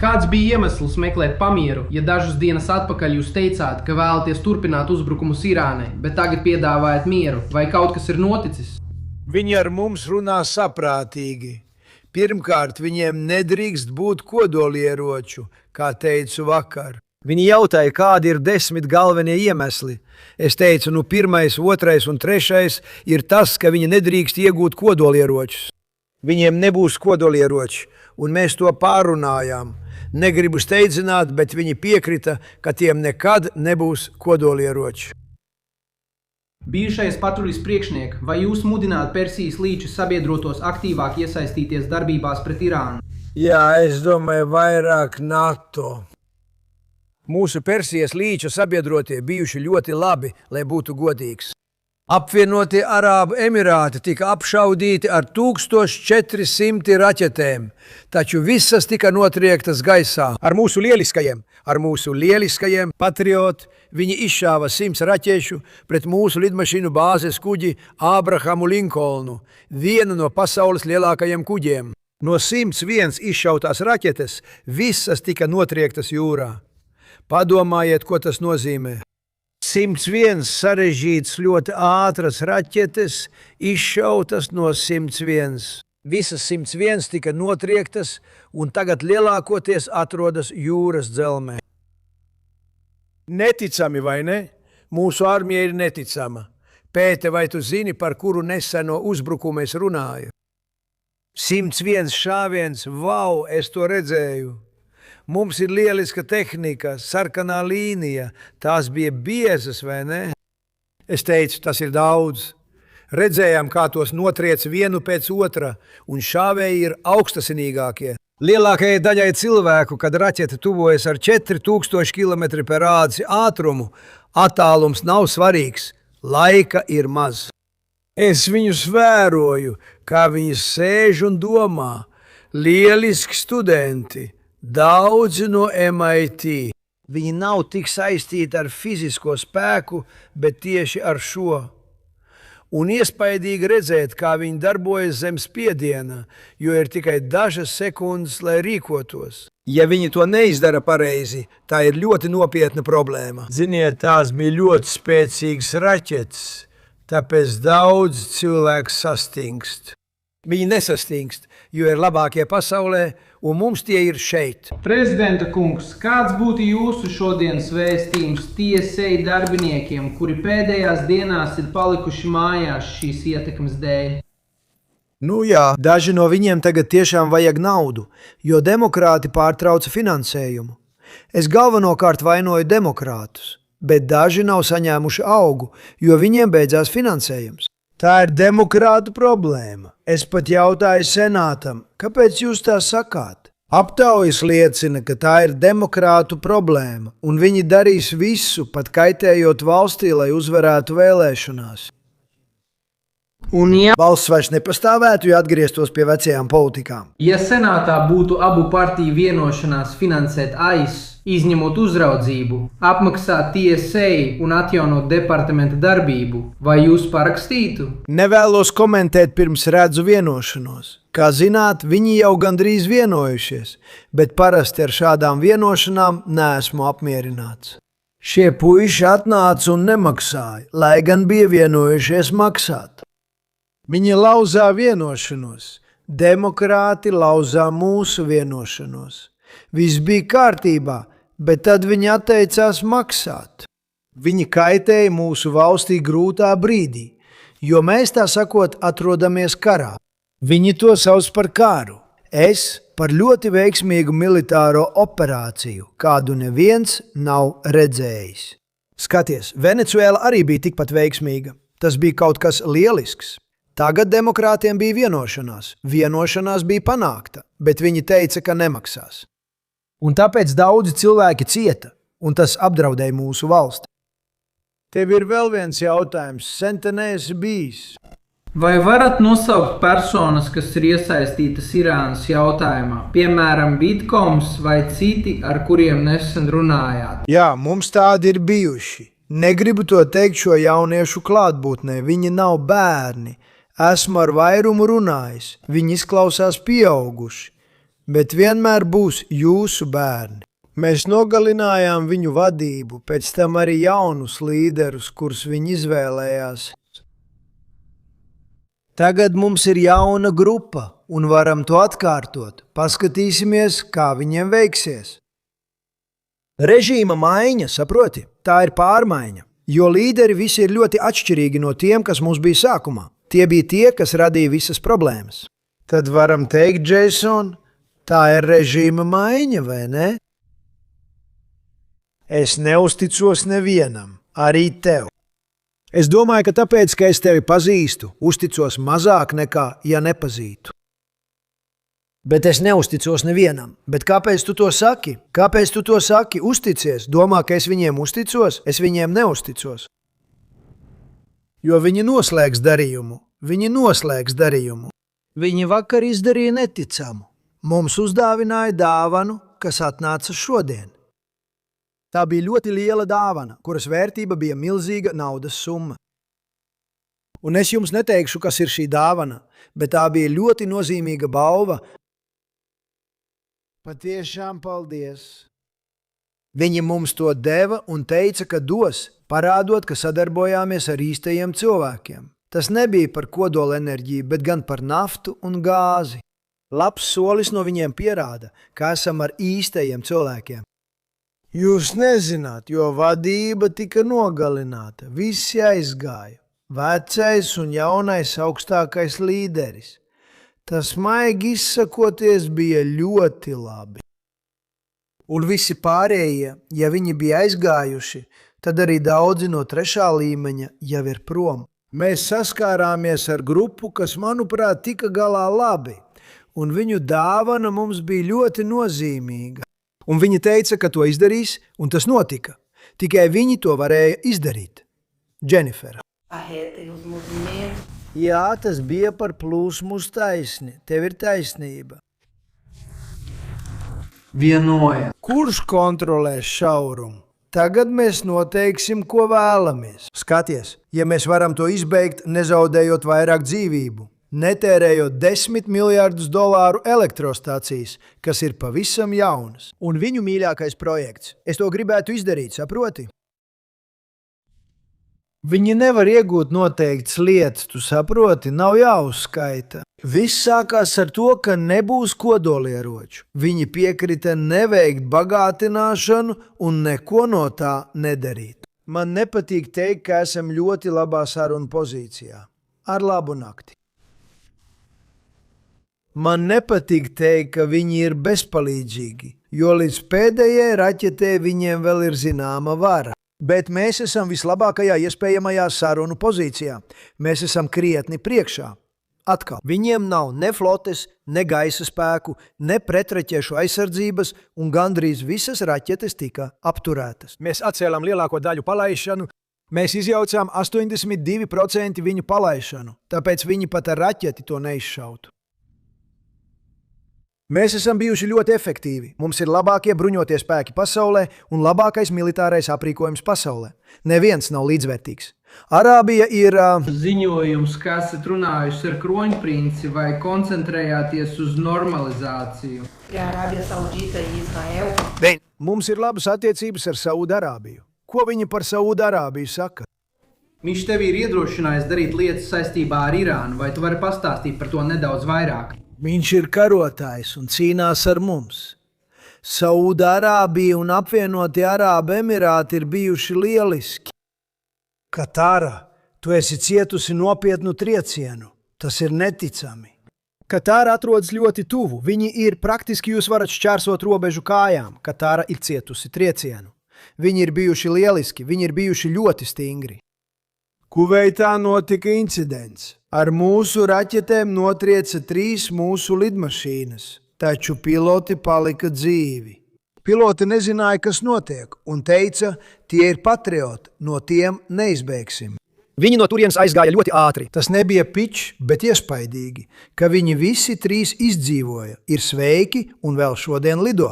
Kāds bija iemesls meklēt pamieru, ja dažas dienas atpakaļ jūs teicāt, ka vēlaties turpināt uzbrukumus Irānai, bet tagad piedāvājat mieru? Vai kaut kas ir noticis? Viņi ar mums runā saprātīgi. Pirmkārt, viņiem nedrīkst būt kodolieroču, kā teicu vakar. Viņi jautāja, kādi ir 10 galvenie iemesli. Es teicu, 1., 2. un 3. ir tas, ka viņi nedrīkst iegūt kodolieročus. Viņiem nebūs kodolieroči, un mēs to pārunājām. Negribu steidzināt, bet viņi piekrita, ka tiem nekad nebūs kodolieroči. Bijušais patruļas priekšniek, vai jūs mudināt Persijas līča sabiedrotos aktīvāk iesaistīties darbībās pret Irānu? Jā, es domāju, vairāk NATO. Mūsu Persijas līča sabiedrotie bijuši ļoti labi, lai būtu godīgs. Apvienotie Arābu Emirāti tika apšaudīti ar 1400 raķetēm, taču visas tika notriektas gaisā. Ar mūsu lieliskajiem Patriot viņi izšāva 100 raķešu pret mūsu lidmašīnu bāzes kuģi Ābrahamu Linkolnu, vienu no pasaules lielākajiem kuģiem. No 101 izšautās raķetes, visas tika notriektas jūrā. Padomājiet, ko tas nozīmē. 101 sarežģītas, ļoti ātras raķetes izšautas no 101. Visas 101 tika notriektas un tagad lielākoties atrodas jūras dzelmē. Neticami, vai ne? Mūsu armija ir neticama. Pēte, vai tu zini, par kuru neseno uzbrukumu es runāju? 101 šāviens, vau, es to redzēju. Mums ir lieliska tehnika, sarkanā līnija, tās bija biezas, vai ne? Es teicu, tas ir daudz. Redzējām, kā tos notriec vienu pēc otra, un šāvēji ir augstasinīgākie. Lielākajai daļai cilvēku, kad raķete tuvojas ar 4000 km/h ātrumu, attālums nav svarīgs, laika ir maz. Es viņus vēroju, kā viņi sēž un domā, lieliski studenti. Daudzi no MIT. Viņi nav tik saistīti ar fizisko spēku, bet tieši ar šo. Un iespaidīgi redzēt, kā viņi darbojas zem spiediena, jo ir tikai dažas sekundes, lai rīkotos. Ja viņi to neizdara pareizi, tā ir ļoti nopietna problēma. Ziniet, tās bija ļoti spēcīgas raķetes, tāpēc daudz cilvēku sastingst. Viņi nesastingst, jo ir labākie pasaulē, un mums tie ir šeit. Prezidenta kungs, kāds būtu jūsu šodienas vēstījums TSA darbiniekiem, kuri pēdējās dienās ir palikuši mājās šīs ietekmes dēļ? Jā, daži no viņiem tagad tiešām vajag naudu, jo demokrāti pārtrauca finansējumu. Es galvenokārt vainoju demokrātus, bet daži nav saņēmuši augu, jo viņiem beidzās finansējums. Tā ir demokrātu problēma. Es pat jautāju senātam, kāpēc jūs tā sakāt? Aptaujas liecina, ka tā ir demokrātu problēma, un viņi darīs visu, pat kaitējot valstī, lai uzvarētu vēlēšanās. Un ja valsts vairs nepastāvētu, ja atgrieztos pie vecajām politikām. Ja senātā būtu abu partiju vienošanās finansēt AIS, izņemot uzraudzību, apmaksāt TSA un atjaunot departamenta darbību, vai jūs parakstītu? Nevēlos komentēt pirms redzu vienošanos. Kā zināt, viņi jau gandrīz vienojušies, bet parasti ar šādām vienošanām neesmu apmierināts. Šie puiši atnāca un nemaksāja, lai gan bija vienojušies maksāt. Viņi lauzā vienošanos. Demokrāti lauzā mūsu vienošanos. Viss bija kārtībā, bet tad viņi atteicās maksāt. Viņi kaitēja mūsu valstī grūtā brīdī, jo mēs, tā sakot, atrodamies karā. Viņi to sauc par karu. Es par ļoti veiksmīgu militāro operāciju, kādu neviens nav redzējis. Skaties, Venecuēla arī bija tikpat veiksmīga. Tas bija kaut kas lielisks. Tagad demokrātiem bija vienošanās. Vienošanās bija panākta, bet viņi teica, ka nemaksās. Un tāpēc daudzi cilvēki cieta, un tas apdraudēja mūsu valsti. Tev ir vēl viens jautājums, sen te neesi bijis. Vai varat nosaukt personas, kas ir iesaistītas Irānas jautājumā, piemēram, Bitkoms vai citi, ar kuriem nesen runājāt? Jā, mums tādi ir bijuši. Negribu to teikt šo jauniešu klātbūtnē, viņi nav bērni. Esmu ar vairumu runājis, viņi izklausās pieauguši. bet vienmēr būs jūsu bērni. Mēs nogalinājām viņu vadību, pēc tam arī jaunus līderus, kurus viņi izvēlējās. Tagad mums ir jauna grupa un varam to atkārtot. Paskatīsimies, kā viņiem veiksies. Režīma maiņa, saproti, tā ir pārmaiņa, jo līderi visi ir ļoti atšķirīgi no tiem, kas mums bija sākumā. Tie bija tie, kas radīja visas problēmas. Tad varam teikt, Jason, tā ir režīma maiņa, vai ne? Es neusticos nevienam, arī tev. Es domāju, ka tāpēc, ka es tevi pazīstu, uzticos mazāk nekā, ja nepazītu. Bet es neusticos nevienam. Bet kāpēc tu to saki? Kāpēc tu to saki? Uzticies. Domā, ka es viņiem uzticos? Es viņiem neusticos. Jo viņi noslēgs darījumu. Viņi vakar izdarīja neticamu. Mums uzdāvināja dāvanu, kas atnāca šodien. Tā bija ļoti liela dāvana, kuras vērtība bija milzīga naudas summa. Un es jums neteikšu, kas ir šī dāvana, bet tā bija ļoti nozīmīga balva. Patiešām paldies! Viņi mums to deva un teica, ka dos, parādot, ka sadarbojāmies ar īstajiem cilvēkiem. Tas nebija par kodolenerģiju, bet gan par naftu un gāzi. Labs solis no viņiem pierāda, ka esam ar īstajiem cilvēkiem. Jūs nezināt, jo vadība tika nogalināta, visi aizgāja, vecais un jaunais augstākais līderis. Tas maigi izsakoties bija ļoti labi. Un visi pārējie, ja viņi bija aizgājuši, tad arī daudzi no 3. līmeņa jau ir prom. Mēs saskārāmies ar grupu, kas, manuprāt, tika galā labi, un viņu dāvana mums bija ļoti nozīmīga. Un viņi teica, ka to izdarīs, un tas notika. Tikai viņi to varēja izdarīt. Dženifera. Jā, tas bija par plūsmu uz taisni. Tev ir taisnība. Vienoja. Kurš kontrolēs šaurumu? Tagad mēs noteiksim, ko vēlamies. Skaties, ja mēs varam to izbeigt, nezaudējot vairāk dzīvību. Netērējot $10 miljārdus elektrostācijas, kas ir pavisam jaunas. Un viņu mīļākais projekts. Es to gribētu izdarīt, saproti? Viņi nevar iegūt noteikts lietas, tu saproti, nav jāuzskaita. Viss sākās ar to, ka nebūs kodolieroču. Viņi piekrita neveikt bagātināšanu un neko no tā nedarīt. Man nepatīk teikt, ka esam ļoti labā sarunu pozīcijā. Ar labu nakti. Man nepatīk teikt, ka viņi ir bezpalīdzīgi, jo līdz pēdējai raķetē viņiem vēl ir zināma vara. Bet mēs esam vislabākajā iespējamajā sarunu pozīcijā. Mēs esam krietni priekšā. Atkal, viņiem nav ne flotes, ne gaisa spēku, ne pretraķešu aizsardzības, un gandrīz visas raķetes tika apturētas. Mēs atcēlām lielāko daļu palaišanu. Mēs izjaucām 82% viņu palaišanu, tāpēc viņi pat ar raķeti to neizšautu. Mēs esam bijuši ļoti efektīvi. Mums ir labākie bruņotie spēki pasaulē un labākais militārais aprīkojums pasaulē. Neviens nav līdzvērtīgs. Arābija ir... Ziņojums, ka esat runājuši ar kroņprinci vai koncentrējāties uz normalizāciju? Arābija Saudita un Izraela. Mums ir labas attiecības ar Saudarābiju. Ko viņi par Saudarābiju saka? Viņš tev ir iedrošinājis darīt lietas saistībā ar Irānu, vai tu vari pastāstīt par to nedaudz vairāk? Viņš ir karotājs un cīnās ar mums. Saudarābija un apvienotie Arābu Emirāti ir bijuši lieliski. Katāra, tu esi cietusi nopietnu triecienu. Tas ir neticami. Katāra atrodas ļoti tuvu. Viņi ir praktiski jūs varat šķērsot robežu kājām. Katāra ir cietusi triecienu. Viņi ir bijuši lieliski, viņi ir bijuši ļoti stingri. Kuveitā notika incidents. Ar mūsu raķetēm notrieca 3 mūsu lidmašīnas, taču piloti palika dzīvi. Piloti nezināja, kas notiek, un teica, tie ir patrioti, no tiem neizbēgsim. Viņi no turienes aizgāja ļoti ātri. Tas nebija pičs, bet iespaidīgi, ka viņi visi 3 izdzīvoja, ir sveiki un vēl šodien lido.